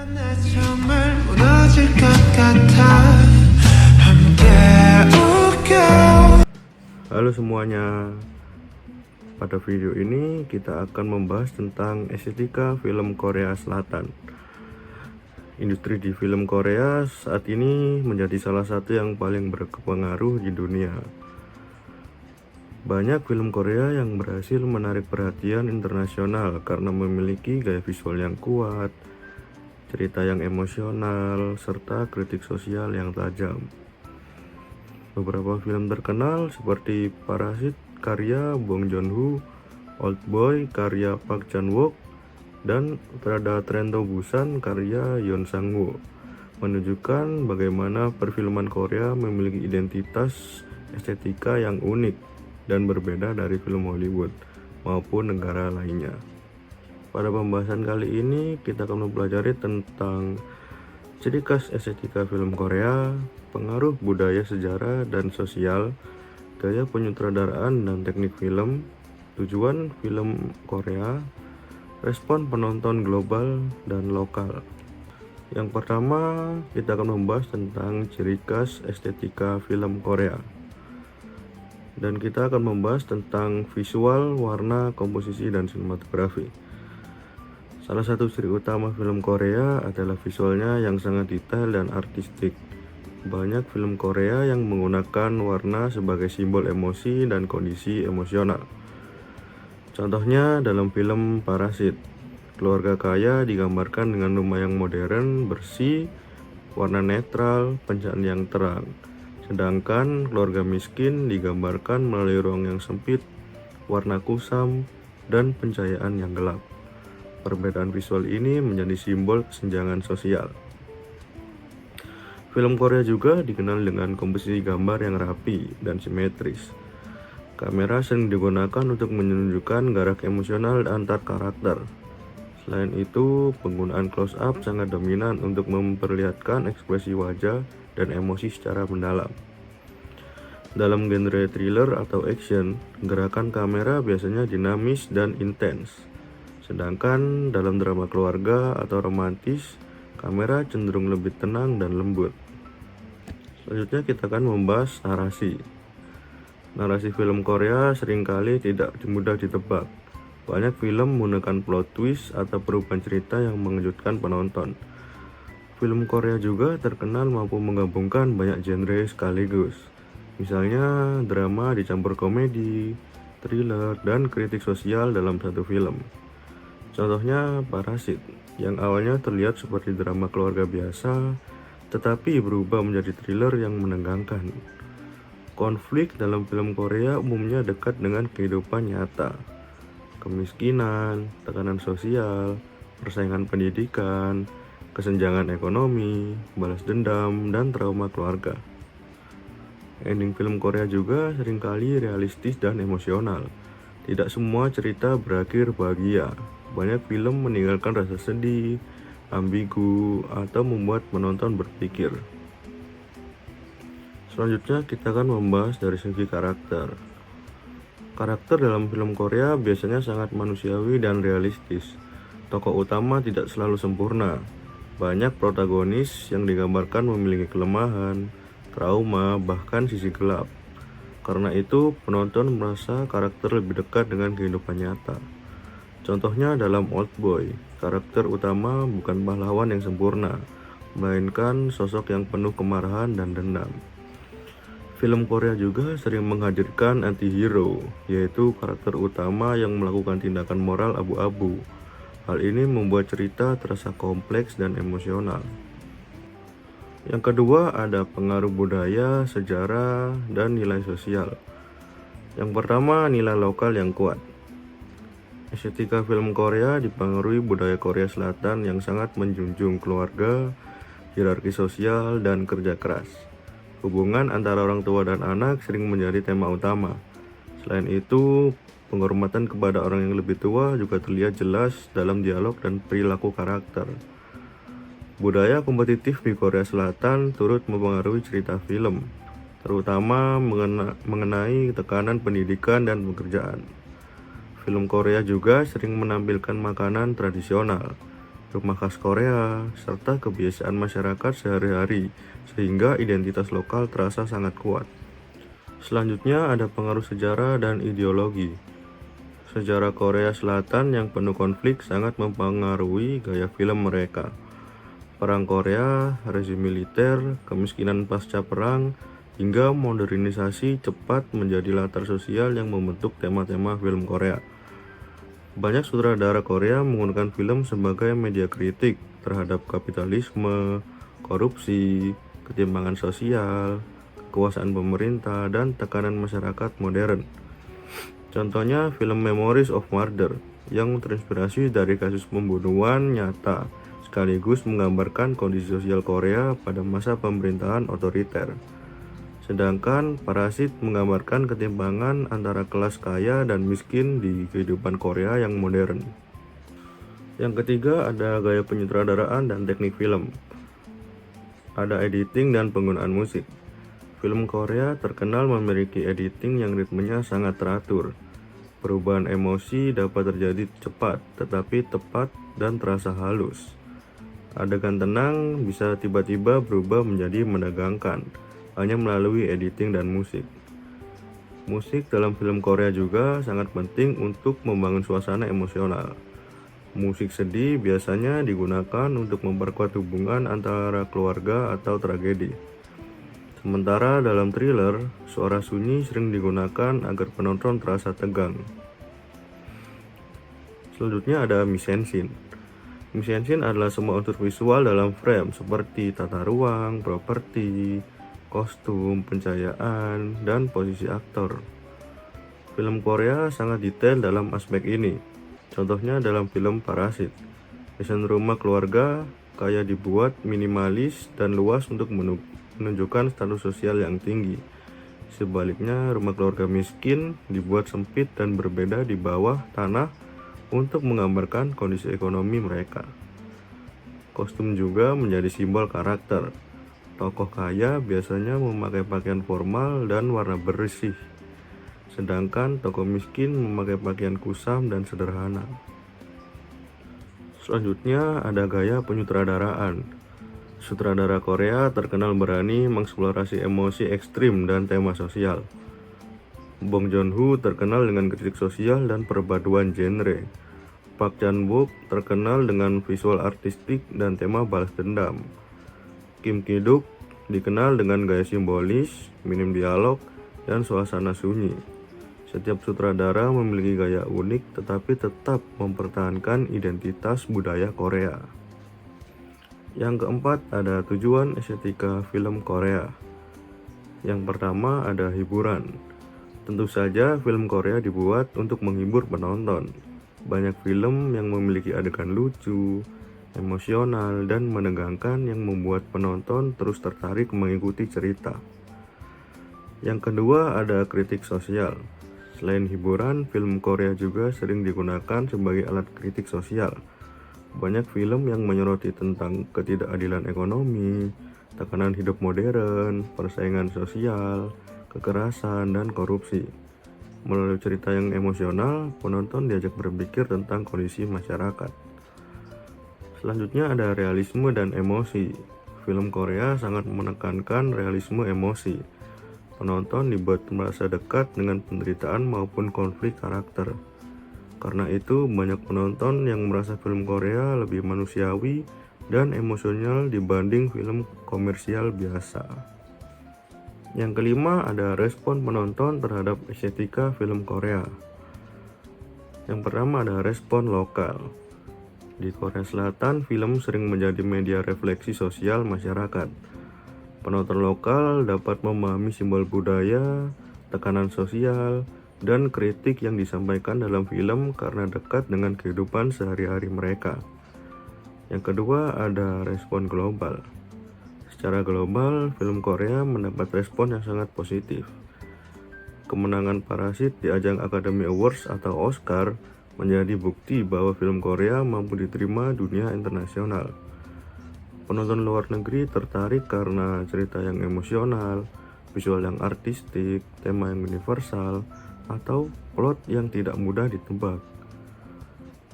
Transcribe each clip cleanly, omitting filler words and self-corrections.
내 정말 무너질 것 같아 함께 웃겨. Halo semuanya, pada video ini kita akan membahas tentang estetika film Korea Selatan. Industri di film Korea saat ini menjadi salah satu yang paling berpengaruh di dunia. Banyak film Korea yang berhasil menarik perhatian internasional karena memiliki gaya visual yang kuat, cerita yang emosional, serta kritik sosial yang tajam. Beberapa film terkenal seperti Parasit karya Bong Joon-ho, Oldboy karya Park Chan-wook, dan Trada Train to Busan karya Yoon Sang-woo menunjukkan bagaimana perfilman Korea memiliki identitas estetika yang unik dan berbeda dari film Hollywood maupun negara lainnya. Pada pembahasan kali ini kita akan mempelajari tentang ciri khas estetika film Korea, pengaruh budaya, sejarah, dan sosial, gaya penyutradaraan dan teknik film, tujuan film Korea, respon penonton global dan lokal. Yang pertama, kita akan membahas tentang ciri khas estetika film Korea. Dan kita akan membahas tentang visual, warna, komposisi, dan sinematografi. Salah satu ciri utama film Korea adalah visualnya yang sangat detail dan artistik. Banyak film Korea yang menggunakan warna sebagai simbol emosi dan kondisi emosional. Contohnya dalam film Parasit, keluarga kaya digambarkan dengan rumah yang modern, bersih, warna netral, pencahayaan yang terang. Sedangkan keluarga miskin digambarkan melalui ruang yang sempit, warna kusam, dan pencahayaan yang gelap. Perbedaan visual ini menjadi simbol kesenjangan sosial. Film Korea juga dikenal dengan komposisi gambar yang rapi dan simetris. Kamera sering digunakan untuk menunjukkan garak emosional antar karakter. Selain itu, penggunaan close up sangat dominan untuk memperlihatkan ekspresi wajah dan emosi secara mendalam. Dalam genre thriller atau action, gerakan kamera biasanya dinamis dan intens. Sedangkan dalam drama keluarga atau romantis, kamera cenderung lebih tenang dan lembut. Selanjutnya kita akan membahas narasi. Narasi film Korea seringkali tidak mudah ditebak. Banyak film menggunakan plot twist atau perubahan cerita yang mengejutkan penonton. Film Korea juga terkenal mampu menggabungkan banyak genre sekaligus. Misalnya drama dicampur komedi, thriller, dan kritik sosial dalam satu film. Contohnya Parasit, yang awalnya terlihat seperti drama keluarga biasa, tetapi berubah menjadi thriller yang menegangkan. Konflik dalam film Korea umumnya dekat dengan kehidupan nyata. Kemiskinan, tekanan sosial, persaingan pendidikan, kesenjangan ekonomi, balas dendam, dan trauma keluarga. Ending film Korea juga seringkali realistis dan emosional. Tidak semua cerita berakhir bahagia. Banyak film meninggalkan rasa sedih, ambigu, atau membuat penonton berpikir. Selanjutnya kita akan membahas dari segi karakter. Karakter dalam film Korea biasanya sangat manusiawi dan realistis. Tokoh utama tidak selalu sempurna. Banyak protagonis yang digambarkan memiliki kelemahan, trauma, bahkan sisi gelap. Karena itu, penonton merasa karakter lebih dekat dengan kehidupan nyata. Contohnya dalam Oldboy, karakter utama bukan pahlawan yang sempurna, melainkan sosok yang penuh kemarahan dan dendam. Film Korea juga sering menghadirkan anti-hero, yaitu karakter utama yang melakukan tindakan moral abu-abu. Hal ini membuat cerita terasa kompleks dan emosional. Yang kedua ada pengaruh budaya, sejarah, dan nilai sosial. Yang pertama, nilai lokal yang kuat. Estetika film Korea dipengaruhi budaya Korea Selatan yang sangat menjunjung keluarga, hierarki sosial, dan kerja keras. Hubungan antara orang tua dan anak sering menjadi tema utama. Selain itu, penghormatan kepada orang yang lebih tua juga terlihat jelas dalam dialog dan perilaku karakter. Budaya kompetitif di Korea Selatan turut mempengaruhi cerita film, terutama mengenai tekanan pendidikan dan pekerjaan. Film Korea juga sering menampilkan makanan tradisional, rumah khas Korea, serta kebiasaan masyarakat sehari-hari, sehingga identitas lokal terasa sangat kuat. Selanjutnya ada pengaruh sejarah dan ideologi. Sejarah Korea Selatan yang penuh konflik sangat mempengaruhi gaya film mereka. Perang Korea, rezim militer, kemiskinan pasca perang, hingga modernisasi cepat menjadi latar sosial yang membentuk tema-tema film Korea. Banyak sutradara Korea menggunakan film sebagai media kritik terhadap kapitalisme, korupsi, ketimpangan sosial, kekuasaan pemerintah, dan tekanan masyarakat modern. Contohnya film Memories of Murder yang terinspirasi dari kasus pembunuhan nyata, sekaligus menggambarkan kondisi sosial Korea pada masa pemerintahan otoriter. Sedangkan Parasit menggambarkan ketimpangan antara kelas kaya dan miskin di kehidupan Korea yang modern. Yang ketiga ada gaya penyutradaraan dan teknik film. Ada editing dan penggunaan musik. Film Korea terkenal memiliki editing yang ritmenya sangat teratur. Perubahan emosi dapat terjadi cepat, tetapi tepat dan terasa halus. Adegan tenang bisa tiba-tiba berubah menjadi menegangkan, hanya melalui editing dan musik. Musik dalam film Korea juga sangat penting untuk membangun suasana emosional. Musik sedih biasanya digunakan untuk memperkuat hubungan antara keluarga atau tragedi. Sementara dalam thriller, suara sunyi sering digunakan agar penonton terasa tegang. Selanjutnya ada mise-en-scene. Mise-en-scene adalah semua unsur visual dalam frame seperti tata ruang, properti, kostum, pencahayaan, dan posisi aktor. Film Korea sangat detail dalam aspek ini. Contohnya dalam film Parasit. Desain rumah keluarga kaya dibuat minimalis dan luas untuk menunjukkan status sosial yang tinggi. Sebaliknya, rumah keluarga miskin dibuat sempit dan berbeda di bawah tanah untuk menggambarkan kondisi ekonomi mereka. Kostum juga menjadi simbol karakter. Tokoh kaya biasanya memakai pakaian formal dan warna bersih, sedangkan tokoh miskin memakai pakaian kusam dan sederhana. Selanjutnya ada gaya penyutradaraan. Sutradara Korea terkenal berani mengeksplorasi emosi ekstrim dan tema sosial. Bong Joon-ho terkenal dengan kritik sosial dan perpaduan genre. Park Chan-wook terkenal dengan visual artistik dan tema balas dendam. Kim Ki-duk dikenal dengan gaya simbolis, minim dialog, dan suasana sunyi. Setiap sutradara memiliki gaya unik tetapi tetap mempertahankan identitas budaya Korea. Yang keempat ada tujuan estetika film Korea. Yang pertama ada hiburan. Tentu saja film Korea dibuat untuk menghibur penonton. Banyak film yang memiliki adegan lucu, emosional, dan menegangkan yang membuat penonton terus tertarik mengikuti cerita. Yang kedua ada kritik sosial. Selain hiburan, film Korea juga sering digunakan sebagai alat kritik sosial. Banyak film yang menyoroti tentang ketidakadilan ekonomi, tekanan hidup modern, persaingan sosial, kekerasan, dan korupsi. Melalui cerita yang emosional, penonton diajak berpikir tentang kondisi masyarakat. Selanjutnya ada realisme dan emosi. Film Korea sangat menekankan realisme emosi. Penonton dibuat merasa dekat dengan penderitaan maupun konflik karakter. Karena itu, banyak penonton yang merasa film Korea lebih manusiawi dan emosional dibanding film komersial biasa. Yang kelima ada respon penonton terhadap estetika film Korea. Yang pertama ada respon lokal. Di Korea Selatan, film sering menjadi media refleksi sosial masyarakat. Penonton lokal dapat memahami simbol budaya, tekanan sosial, dan kritik yang disampaikan dalam film karena dekat dengan kehidupan sehari-hari mereka. Yang kedua ada respon global. Secara global, film Korea mendapat respon yang sangat positif. Kemenangan Parasit di ajang Academy Awards atau Oscar menjadi bukti bahwa film Korea mampu diterima dunia internasional. Penonton luar negeri tertarik karena cerita yang emosional, visual yang artistik, tema yang universal, atau plot yang tidak mudah ditebak.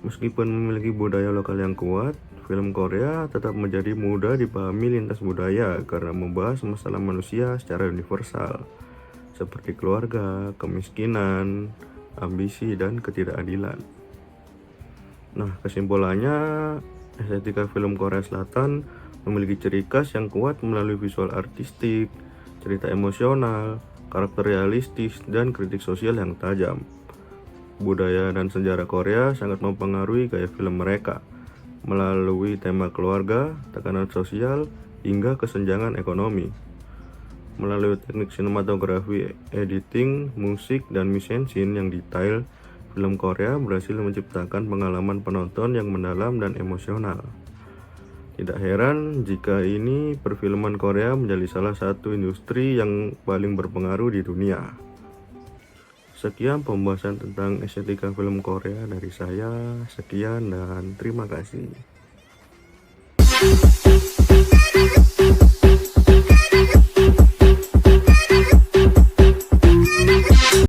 Meskipun memiliki budaya lokal yang kuat, film Korea tetap menjadi mudah dipahami lintas budaya karena membahas masalah manusia secara universal, seperti keluarga, kemiskinan, ambisi, dan ketidakadilan. Nah, kesimpulannya, estetika film Korea Selatan memiliki ciri khas yang kuat melalui visual artistik, cerita emosional, karakter realistis, dan kritik sosial yang tajam. Budaya dan sejarah Korea sangat mempengaruhi gaya film mereka, melalui tema keluarga, tekanan sosial, hingga kesenjangan ekonomi. Melalui teknik sinematografi, editing, musik, dan mise-en-scene yang detail, film Korea berhasil menciptakan pengalaman penonton yang mendalam dan emosional. Tidak heran jika ini perfilman Korea menjadi salah satu industri yang paling berpengaruh di dunia. Sekian pembahasan tentang estetika film Korea dari saya. Sekian dan terima kasih.